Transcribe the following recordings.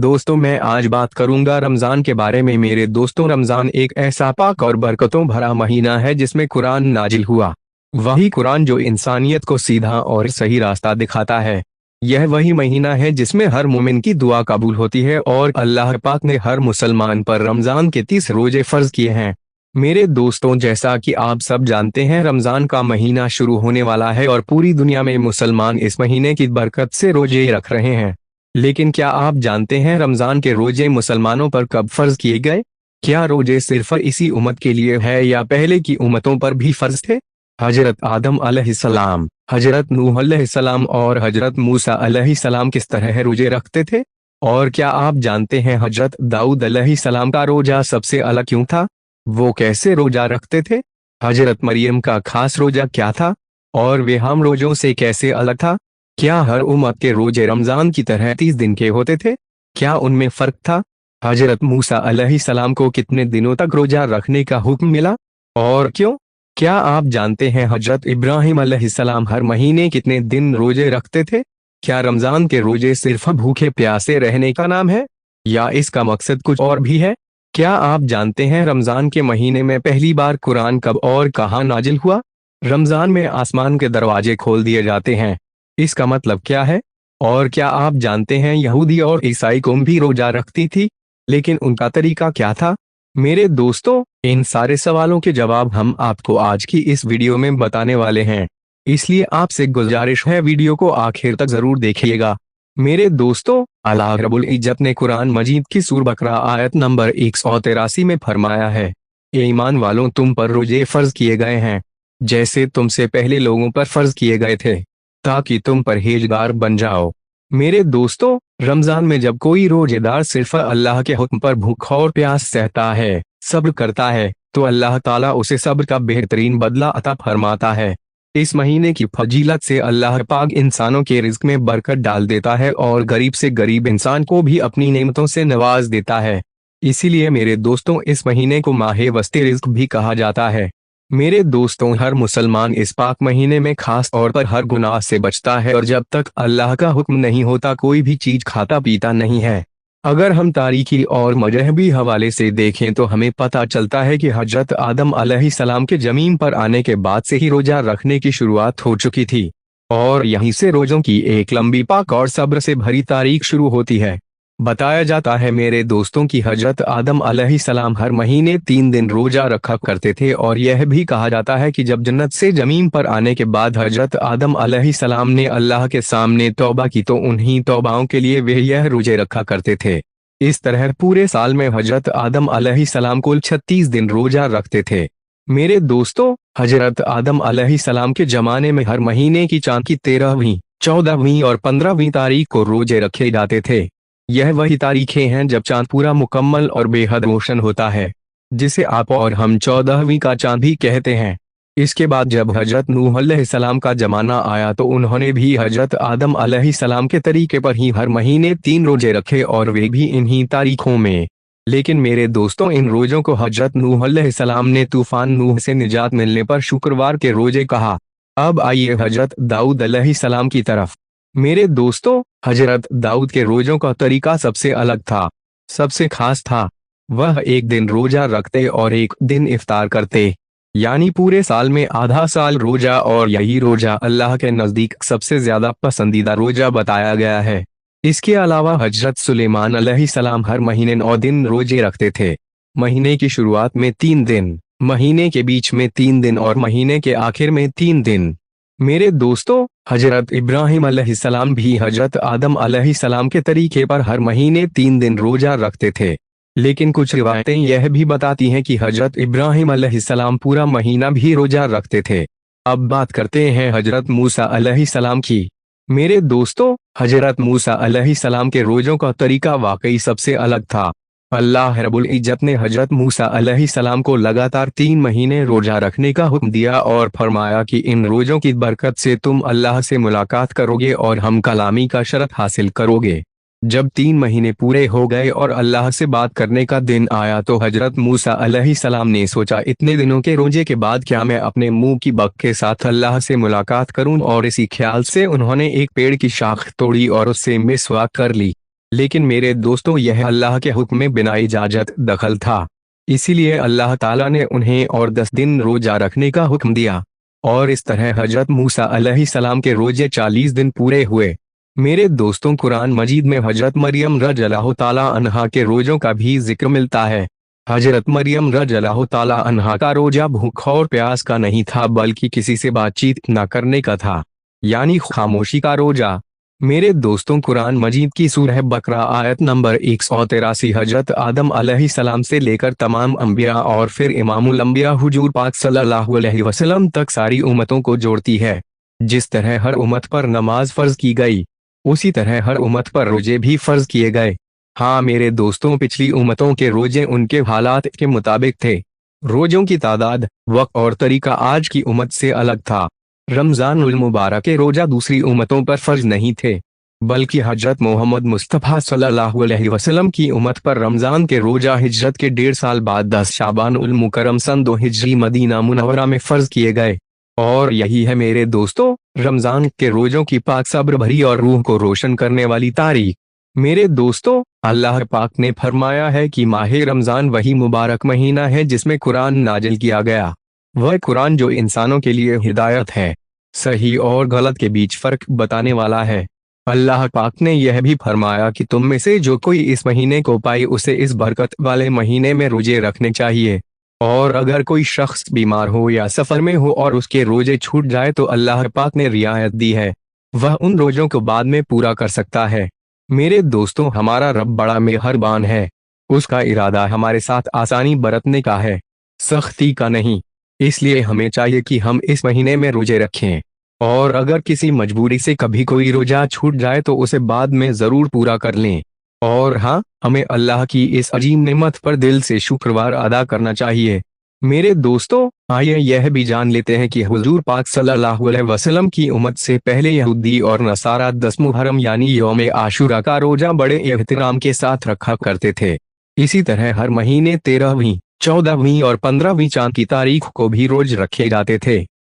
दोस्तों, मैं आज बात करूंगा रमजान के बारे में। मेरे दोस्तों, रमजान एक ऐसा पाक और बरकतों भरा महीना है जिसमें कुरान नाजिल हुआ। वही कुरान जो इंसानियत को सीधा और सही रास्ता दिखाता है। यह वही महीना है जिसमें हर मोमिन की दुआ कबूल होती है और अल्लाह पाक ने हर मुसलमान पर रमजान के 30 रोजे फर्ज किए हैं। मेरे दोस्तों, जैसा कि आप सब जानते हैं, रमजान का महीना शुरू होने वाला है और पूरी दुनिया में मुसलमान इस महीने की बरकत से रोजे रख रहे हैं। लेकिन क्या आप जानते हैं रमजान के रोजे मुसलमानों पर कब फर्ज किए गए? क्या रोजे सिर्फ इसी उम्मत के लिए है या पहले की उम्मतों पर भी फर्ज थे? हजरत आदम अलैहिस्सलाम, हजरत नूह अलैहिस्सलाम और हजरत मूसा अलैहिस्सलाम किस तरह रोजे रखते थे? और क्या आप जानते हैं हजरत दाऊद अलैहिस्सलाम का रोजा सबसे अलग क्यों था? वो कैसे रोजा रखते थे? हजरत मरियम का खास रोजा क्या था और वे हम रोजों से कैसे अलग था? क्या हर उम्मत के रोजे रमजान की तरह 30 दिन के होते थे? क्या उनमें फर्क था? हजरत मूसा अलैहिस्सलाम को कितने दिनों तक रोजा रखने का हुक्म मिला और क्यों? क्या आप जानते हैं हजरत इब्राहिम अलैहिस्सलाम हर महीने कितने दिन रोजे रखते थे? क्या रमजान के रोजे सिर्फ भूखे प्यासे रहने का नाम है या इसका मकसद कुछ और भी है? क्या आप जानते हैं रमजान के महीने में पहली बार कुरान कब और कहाँ नाजिल हुआ? रमजान में आसमान के दरवाजे खोल दिए जाते हैं। इसका मतलब क्या है? और क्या आप जानते हैं यहूदी और ईसाई कौम भी रोजा रखती थी, लेकिन उनका तरीका क्या था? मेरे दोस्तों, इन सारे सवालों के जवाब हम आपको आज की इस वीडियो में बताने वाले हैं। इसलिए आपसे गुजारिश है, वीडियो को आखिर तक जरूर देखिएगा। मेरे दोस्तों, अल्लाह रब्बुल इज्जत ने कुरान मजीद की सूरह बकरा आयत नंबर 183 में फरमाया है, ए ईमान वालों, तुम पर रोजे फर्ज किए गए हैं जैसे तुमसे पहले लोगों पर फर्ज किए गए थे, ताकि तुम परहेजगार बन जाओ। मेरे दोस्तों, रमजान में जब कोई रोजेदार सिर्फ अल्लाह के हुक्म पर भूख और प्यास सहता है, सब्र करता है, तो अल्लाह ताला उसे सब्र का बेहतरीन बदला अता फरमाता है। इस महीने की फजीलत से अल्लाह पाक इंसानों के रिज्क में बरकत डाल देता है और गरीब से गरीब इंसान को भी अपनी नेमतों से नवाज देता है। इसीलिए मेरे दोस्तों, इस महीने को माहे वस्ते रिज्क भी कहा जाता है। मेरे दोस्तों, हर मुसलमान इस पाक महीने में खास तौर पर हर गुनाह से बचता है और जब तक अल्लाह का हुक्म नहीं होता कोई भी चीज खाता पीता नहीं है। अगर हम तारीखी और मजहबी हवाले से देखें तो हमें पता चलता है कि हजरत आदम अलैहिस्सलाम के जमीन पर आने के बाद से ही रोजा रखने की शुरुआत हो चुकी थी और यहीं से रोजों की एक लंबी पाक और सब्र से भरी तारीख शुरू होती है। बताया जाता है मेरे दोस्तों की हजरत आदम अलैहिस्सलाम हर महीने 3 दिन रोजा रखा करते थे और यह भी कहा जाता है कि जब जन्नत से जमीन पर आने के बाद हजरत आदम अलैहिस्सलाम ने अल्लाह के सामने तौबा की तो उन्हीं तौबाओं के लिए वे यह रोजे रखा करते थे। इस तरह पूरे साल में हजरत आदम अलैहिस्सलाम कुल 36 दिन रोजा रखते थे। मेरे दोस्तों, हजरत आदम अलैहिस्सलाम के जमाने में हर महीने की चांद की 13वीं, 14वीं और 15वीं तारीख को रोजे रखे जाते थे। यह वही तारीखें हैं जब चांद पूरा मुकम्मल और बेहद रोशन होता है, जिसे आप और हम 14वीं का चांद भी कहते हैं। इसके बाद जब हजरत नूह अलैहिस्सलाम का जमाना आया तो उन्होंने भी हजरत आदम अलैहिस्सलाम के तरीके पर ही हर महीने 3 रोजे रखे और वे भी इन्हीं तारीखों में। लेकिन मेरे दोस्तों, इन रोजों को हजरत नूह अलैहिस्सलाम ने तूफान नूह से निजात मिलने पर शुक्रवार के रोजे कहा। अब आइए हजरत दाऊद अलैहिस्सलाम की तरफ। मेरे दोस्तों, हजरत दाऊद के रोजों का तरीका सबसे अलग था, सबसे खास था। वह एक दिन रोजा रखते और एक दिन इफ्तार करते, यानी पूरे साल में आधा साल रोजा, और यही रोजा अल्लाह के नजदीक सबसे ज्यादा पसंदीदा रोजा बताया गया है। इसके अलावा हजरत सुलेमान अलैहिस्सलाम हर महीने 9 दिन रोजे रखते थे। महीने की शुरुआत में 3 दिन, महीने के बीच में 3 दिन और महीने के आखिर में 3 दिन। मेरे दोस्तों, हजरत इब्राहिम अलैहिस्सलाम भी हजरत आदम अलैहिस्सलाम के तरीके पर हर महीने 3 दिन रोजा रखते थे। लेकिन कुछ रिवायतें यह भी बताती हैं कि हजरत इब्राहिम अलैहिस्सलाम पूरा महीना भी रोजा रखते थे। अब बात करते हैं हजरत मूसा अलैहिस्सलाम की। मेरे दोस्तों, हजरत मूसा अलैहिस्सलाम के रोजों का तरीका वाकई सबसे अलग था। अल्लाह रब्बुल इज्जत ने हजरत मूसा अलैहिस्सलाम को लगातार 3 महीने रोजा रखने का हुक्म दिया और फरमाया कि इन रोजों की बरकत से तुम अल्लाह से मुलाकात करोगे और हम कलामी का शरफ हासिल करोगे। जब 3 महीने पूरे हो गए और अल्लाह से बात करने का दिन आया तो हजरत मूसा अलैहिस्सलाम ने सोचा, इतने दिनों के रोजे के बाद क्या मैं अपने मुंह की बक के साथ अल्लाह से मुलाकात करूं, और इसी ख्याल से उन्होंने एक पेड़ की शाख तोड़ी और उससे मिसवाक कर ली। लेकिन मेरे दोस्तों यह अल्लाह के हुक्म में बिना इजाजत दखल था। इसीलिए अल्लाह ताला ने उन्हें और 10 दिन रोजा रखने का हुक्म दिया। और इस तरह हजरत मूसा अलैहिस्सलाम के रोजे 40 दिन पूरे हुए। मेरे दोस्तों, कुरान मजीद में हजरत मरियम रज़ियल्लाहु ताला अन्हा के रोजों का भी जिक्र मिलता है। हजरत मरियम रज़ियल्लाहु ताला अन्हा का रोजा भूख और प्यास का नहीं था, बल्कि किसी से बातचीत न करने का था, यानी खामोशी का रोजा। मेरे दोस्तों, कुरान मजीद की सूरह बकरा आयत नंबर 183 हजरत आदम अलैहिस्सलाम से लेकर तमाम अंबिया और फिर इमामुल अंबिया हुजूर पाक सल्लल्लाहु अलैहि वसल्लम तक सारी उम्मतों को जोड़ती है। जिस तरह हर उम्मत पर नमाज फर्ज की गई, उसी तरह हर उम्मत पर रोजे भी फर्ज किए गए। हाँ मेरे दोस्तों, पिछली उम्मतों के रोजे उनके हालात के मुताबिक थे। रोजों की तादाद, वक्त और तरीका आज की उम्मत से अलग था। रमजान उल मुबारक के रोजा दूसरी उम्मतों पर फर्ज नहीं थे, बल्कि हजरत मोहम्मद मुस्तफ़ा सल्लल्लाहु अलैहि वसल्लम की उम्मत पर रमजान के रोजा हिजरत के 1.5 साल बाद 10 शाबान उल मुकर्रम सन 2 हिजरी मदीना मुनव्वरा में फर्ज किए गए। और यही है मेरे दोस्तों, रमजान के रोजों की पाक सब्र भरी और रूह को रोशन करने वाली तारीख। मेरे दोस्तों, अल्लाह पाक ने फरमाया है कि माह रमजान वही मुबारक महीना है जिसमें कुरान नाजिल किया गया। वह कुरान जो इंसानों के लिए हिदायत है, सही और गलत के बीच फर्क बताने वाला है। अल्लाह पाक ने यह भी फरमाया कि तुम में से जो कोई इस महीने को पाए उसे इस बरकत वाले महीने में रोजे रखने चाहिए। और अगर कोई शख्स बीमार हो या सफर में हो और उसके रोजे छूट जाए तो अल्लाह पाक ने रियायत दी है, वह उन रोजों को बाद में पूरा कर सकता है। मेरे दोस्तों, हमारा रब बड़ा मेहरबान है। उसका इरादा हमारे साथ आसानी बरतने का है, सख्ती का नहीं। इसलिए हमें चाहिए कि हम इस महीने में रोजे रखें, और अगर किसी मजबूरी से कभी कोई रोजा छूट जाए तो उसे बाद में जरूर पूरा कर लें। और हाँ, हमें अल्लाह की इस अजीम नेमत पर दिल से शुक्रवार अदा करना चाहिए। मेरे दोस्तों, आइए यह भी जान लेते हैं कि हुजूर पाक सल्लल्लाहु अलैहि वसल्लम की उम्मत से पहले यहूदी और नसारा 10 मुहर्रम यानी यौम आशूरा का रोजा बड़े एहतराम के साथ रखा करते थे। इसी तरह हर महीने 13वीं, 14वीं और 15वीं चांद की तारीख को भी रोज रखे जाते थे।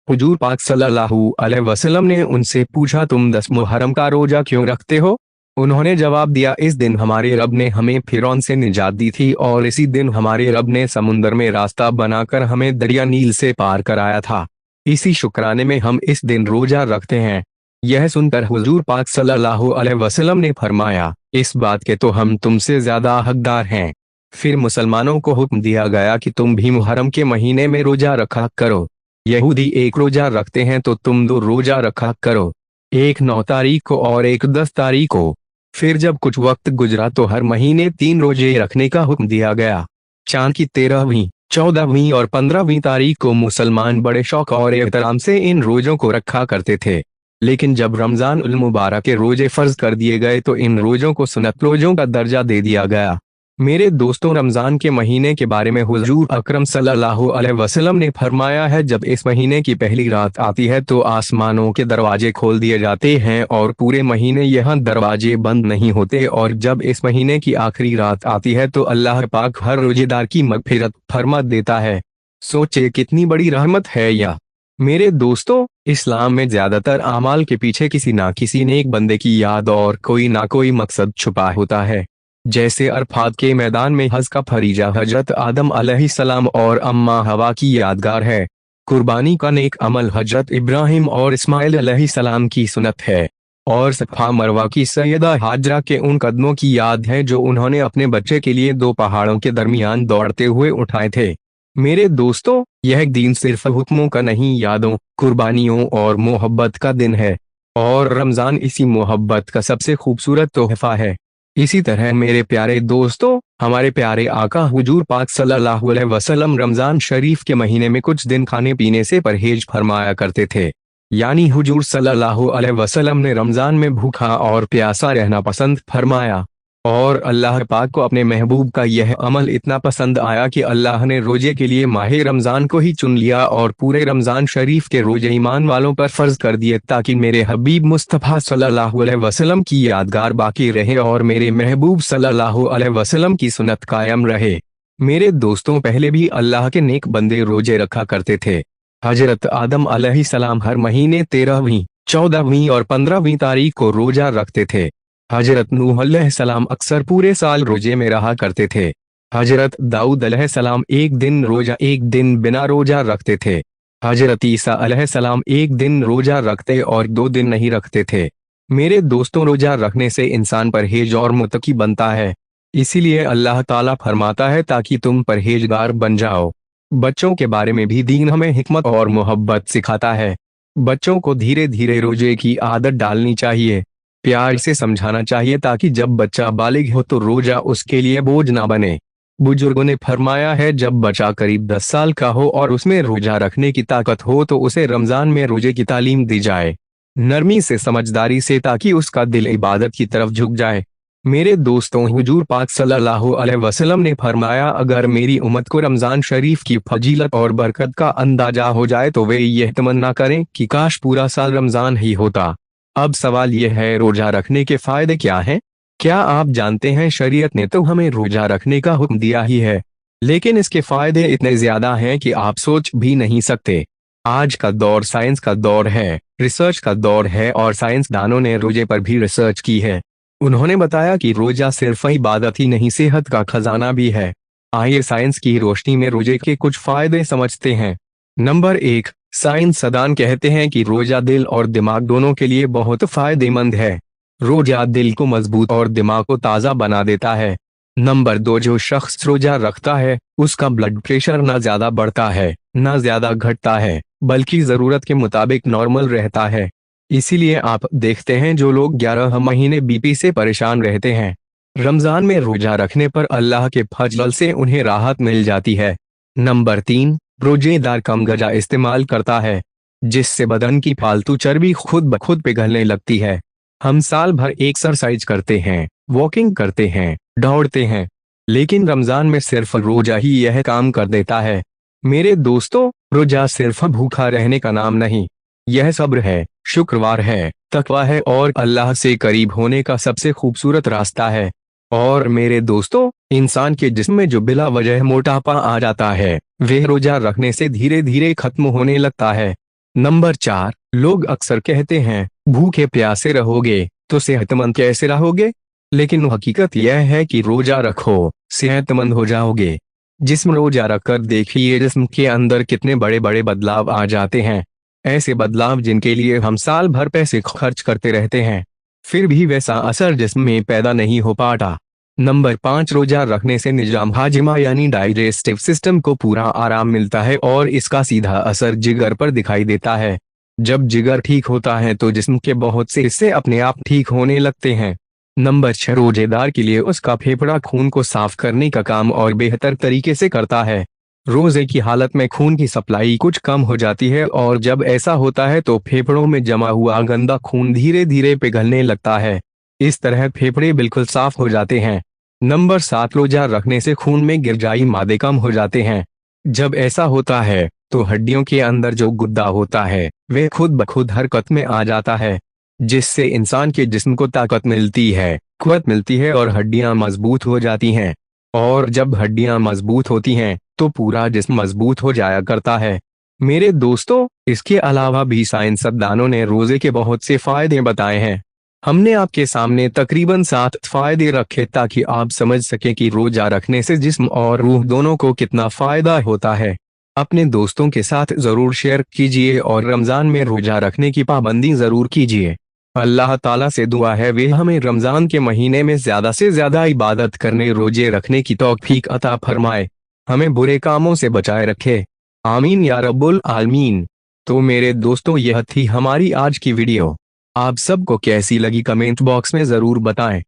हुजूर पाक सल्लल्लाहु अलैहि वसल्लम ने उनसे पूछा, तुम 10 मुहर्रम का रोजा क्यों रखते हो? उन्होंने जवाब दिया, इस दिन हमारे रब ने हमें फिरौन से निजात दी थी और इसी दिन हमारे रब ने समुंदर में रास्ता बनाकर हमें दरिया नील से पार कराया था। इसी शुक्राने में हम इस दिन रोजा रखते हैं। यह सुनकर हुजूर पाक सल्लल्लाहु अलैहि वसल्लम ने फरमाया, इस बात के तो हम तुमसे ज्यादा हकदार हैं। फिर मुसलमानों को हुक्म दिया गया कि तुम भी मुहर्रम के महीने में रोजा रखा करो। यहूदी एक रोजा रखते हैं तो तुम 2 रोजा रखा करो, एक 9 तारीख को और एक 10 तारीख को। फिर जब कुछ वक्त गुजरा तो हर महीने 3 रोजे रखने का हुक्म दिया गया। चांद की 13वीं, 14वीं और 15वीं तारीख को मुसलमान बड़े शौक और एहतराम से इन रोजों को रखा करते थे। लेकिन जब रमजान उल मुबारक के रोजे फर्ज कर दिए गए तो इन रोजों को सुन्नत रोजों का दर्जा दे दिया गया। मेरे दोस्तों, रमजान के महीने के बारे में हुजूर अकरम सल्लल्लाहु अलैहि वसल्लम ने फरमाया है, जब इस महीने की पहली रात आती है तो आसमानों के दरवाजे खोल दिए जाते हैं और पूरे महीने यह दरवाजे बंद नहीं होते, और जब इस महीने की आखिरी रात आती है तो अल्लाह पाक हर रोजेदार की मगफिरत फरमा देता है। सोचे कितनी बड़ी रहमत है यह। मेरे दोस्तों, इस्लाम में ज्यादातर अमाल के पीछे किसी ना किसी नेक बंदे की याद और कोई ना कोई मकसद छुपा होता है। जैसे अरफात के मैदान में हज का फरीजा हजरत आदम अलैहिस्सलाम और अम्मा हवा की यादगार है। कुर्बानी का नेक अमल हजरत इब्राहिम और इस्माइल अलैहिस्सलाम की सुन्नत है। और सफा मरवा की सैयदा हाजरा के उन कदमों की याद है जो उन्होंने अपने बच्चे के लिए 2 पहाड़ों के दरमियान दौड़ते हुए उठाए थे। मेरे दोस्तों, यह दिन सिर्फ हुक्मों का नहीं, यादों, कुर्बानियों और मोहब्बत का दिन है। और रमजान इसी मोहब्बत का सबसे खूबसूरत तोहफा है। इसी तरह मेरे प्यारे दोस्तों, हमारे प्यारे आका हुजूर पाक सल्लल्लाहु अलैहि वसल्लम रमजान शरीफ के महीने में कुछ दिन खाने पीने से परहेज फरमाया करते थे। यानी हुजूर सल्लल्लाहु अलैहि वसल्लम ने रमजान में भूखा और प्यासा रहना पसंद फरमाया। और अल्लाह पाक को अपने महबूब का यह अमल इतना पसंद आया कि अल्लाह ने रोजे के लिए माह रमजान को ही चुन लिया और पूरे रमजान शरीफ के रोजे ईमान वालों पर फर्ज कर दिए, ताकि मेरे हबीब मुस्तफ़ा सल्लल्लाहु अलैहि वसल्लम की यादगार बाकी रहे और मेरे महबूब सल्लल्लाहु अलैहि वसल्लम की सुन्नत कायम रहे। मेरे दोस्तों, पहले भी अल्लाह के नेक बंदे रोजे रखा करते थे। हजरत आदम अलैहिस्सलाम हर महीने 13वीं, 14वीं और 15वीं तारीख को रोजा रखते थे। हजरत नूह अलैहिस्सलाम अक्सर पूरे साल रोजे में रहा करते थे। हजरत दाऊद अलैहिस्सलाम एक दिन रोजा एक दिन बिना रोजा रखते थे। हजरत ईसा अलैहिस्सलाम एक दिन रोजा रखते और 2 दिन नहीं रखते थे। मेरे दोस्तों, रोजा रखने से इंसान परहेज और मुत्तकी बनता है। इसीलिए अल्लाह ताला फरमाता है ताकि तुम परहेजगार बन जाओ। बच्चों के बारे में भी दीन हमें हिकमत और मोहब्बत सिखाता है। बच्चों को धीरे धीरे रोजे की आदत डालनी चाहिए। प्यार से समझाना चाहिए ताकि जब बच्चा बालिग हो तो रोजा उसके लिए बोझ ना बने। बुजुर्गों ने फरमाया है, जब बच्चा करीब 10 साल का हो और उसमें रोजा रखने की ताकत हो तो उसे रमजान में रोजे की तालीम दी जाए, नरमी से, समझदारी से, ताकि उसका दिल इबादत की तरफ झुक जाए। मेरे दोस्तों, हुजूर पाक सल्लल्लाहु अलैहि वसल्लम ने फरमाया, अगर मेरी उम्मत को रमजान शरीफ की फजीलत और बरकत का अंदाजा हो जाए तो वे यह तमन्ना करें कि काश पूरा साल रमजान ही होता। अब सवाल यह है, रोजा रखने के फायदे क्या हैं? क्या आप जानते हैं, शरीयत ने तो हमें रोजा रखने का हुक्म दिया ही है, लेकिन इसके फायदे इतने ज्यादा हैं कि आप सोच भी नहीं सकते। आज का दौर साइंस का दौर है, रिसर्च का दौर है और साइंसदानों ने रोजे पर भी रिसर्च की है। उन्होंने बताया कि रोजा सिर्फ इबादत ही नहीं, सेहत का खजाना भी है। आइए साइंस की रोशनी में रोजे के कुछ फायदे समझते हैं। नंबर 1, साइंसदान कहते हैं कि रोजा दिल और दिमाग दोनों के लिए बहुत फायदेमंद है। रोजा दिल को मजबूत और दिमाग को ताज़ा बना देता है। नंबर 2, जो शख्स रोजा रखता है उसका ब्लड प्रेशर ना ज्यादा बढ़ता है ना ज्यादा घटता है, बल्कि जरूरत के मुताबिक नॉर्मल रहता है। इसीलिए आप देखते हैं जो लोग 11 महीने बीपी से परेशान रहते हैं, रमजान में रोजा रखने पर अल्लाह के फजल से उन्हें राहत मिल जाती है। नंबर 3, रोजेदार कम गजा इस्तेमाल करता है, जिससे बदन की फालतू चर्बी खुद ब खुद पिघलने लगती है। हम साल भर एक्सरसाइज करते हैं, वॉकिंग करते हैं, दौड़ते हैं, लेकिन रमजान में सिर्फ रोजा ही यह काम कर देता है। मेरे दोस्तों, रोजा सिर्फ भूखा रहने का नाम नहीं, यह सब्र है, शुक्रवार है, तकवा है और अल्लाह से करीब होने का सबसे खूबसूरत रास्ता है। और मेरे दोस्तों, इंसान के जिस्म में जो बिला वजह मोटापा आ जाता है वह रोजा रखने से धीरे धीरे खत्म होने लगता है। नंबर 4, लोग अक्सर कहते हैं भूखे प्यासे रहोगे तो सेहतमंद कैसे रहोगे, लेकिन हकीकत यह है कि रोजा रखो, सेहतमंद हो जाओगे। जिस्म रोजा रखकर देखिए जिस्म के अंदर कितने बड़े बड़े बदलाव आ जाते हैं। ऐसे बदलाव जिनके लिए हम साल भर पैसे खर्च करते रहते हैं, फिर भी वैसा असर जिस्म में पैदा नहीं हो पाता। नंबर 5, रोजा रखने से निजाम हाजिमा यानी डाइजेस्टिव सिस्टम को पूरा आराम मिलता है और इसका सीधा असर जिगर पर दिखाई देता है। जब जिगर ठीक होता है तो जिस्म के बहुत से हिस्से अपने आप ठीक होने लगते हैं। नंबर 6, रोजेदार के लिए उसका फेफड़ा खून को साफ करने का काम और बेहतर तरीके से करता है। रोजे की हालत में खून की सप्लाई कुछ कम हो जाती है और जब ऐसा होता है तो फेफड़ों में जमा हुआ गंदा खून धीरे धीरे पिघलने लगता है। इस तरह फेफड़े बिल्कुल साफ हो जाते हैं। नंबर 7, रोजा रखने से खून में गिरजाई मादे कम हो जाते हैं। जब ऐसा होता है तो हड्डियों के अंदर जो गुद्दा होता है वह खुद ब खुद हरकत में आ जाता है, जिससे इंसान के जिस्म को ताकत मिलती है, कुव्वत मिलती है और हड्डियां मजबूत हो जाती हैं। और जब हड्डियां मजबूत होती हैं तो पूरा जिस्म मजबूत हो जाया करता है। मेरे दोस्तों, इसके अलावा भी साइंसदानों ने रोजे के बहुत से फायदे बताए हैं। हमने आपके सामने तकरीबन 7 फायदे रखे ताकि आप समझ सकें कि रोजा रखने से जिस्म और रूह दोनों को कितना फायदा होता है। अपने दोस्तों के साथ जरूर शेयर कीजिए और रमजान में रोजा रखने की पाबंदी जरूर कीजिए। अल्लाह ताला से दुआ है वे हमें रमजान के महीने में ज्यादा से ज्यादा इबादत करने, रोजे रखने की तौफीक अता फरमाए, हमें बुरे कामों से बचाए रखे। आमीन या रब्बुल आलमीन। तो मेरे दोस्तों, यह थी हमारी आज की वीडियो। आप सबको कैसी लगी कमेंट बॉक्स में जरूर बताएं।